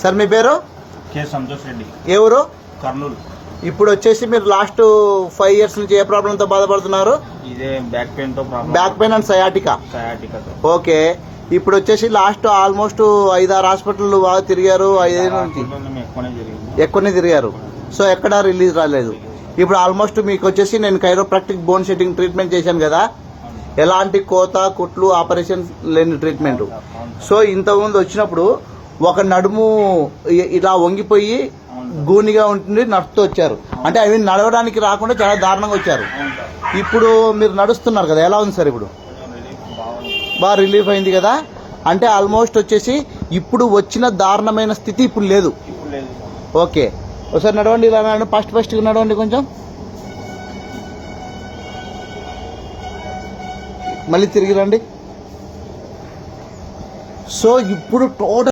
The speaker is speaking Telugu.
సార్ మీ పేరు? కె సంతోష్ రెడ్డి. ఏ ఊరు? కర్నూలు. ఇప్పుడు వచ్చేసి మీరు లాస్ట్ 5 years నుంచి ఏ ప్రాబ్లంతో బాధపడుతున్నారు? ఇదే బ్యాక్ పెయిన్ తో problem. Back pain and sciatica. Okay, ఇప్పుడు వచ్చేసి లాస్ట్ ఆల్మోస్ట్ 5-6 హాస్పిటల్ బాగా తిరిగారు. 5 నుంచి ఎక్కువనే తిరిగారు. సో ఎక్కడా రిలీజ్ రాలేదు. ఇప్పుడు ఆల్మోస్ట్ మీకు వచ్చేసి నేను కైరోప్రాక్టిక్ బోన్ సెట్టింగ్ ట్రీట్మెంట్ చేశాను కదా, ఎలాంటి కోత కుట్లు ఆపరేషన్ లేని ట్రీట్మెంట్. సో ఇంతకుముందు వచ్చినప్పుడు ఒక నడుము ఇలా వంగిపోయి గూనిగా ఉంటుంది, నడుస్తూ వచ్చారు. అంటే అవి నడవడానికి రాకుండా చాలా దారుణంగా వచ్చారు. ఇప్పుడు మీరు నడుస్తున్నారు కదా, ఎలా ఉంది సార్? ఇప్పుడు బాగా రిలీఫ్ అయింది కదా. అంటే ఆల్మోస్ట్ వచ్చేసి ఇప్పుడు వచ్చిన దారుణమైన స్థితి ఇప్పుడు లేదు. ఓకే, ఒకసారి నడవండి, ఇలా నడవండి, ఫస్ట్ నడవండి, కొంచెం మళ్ళీ తిరిగి రండి. సో ఇప్పుడు టోటల్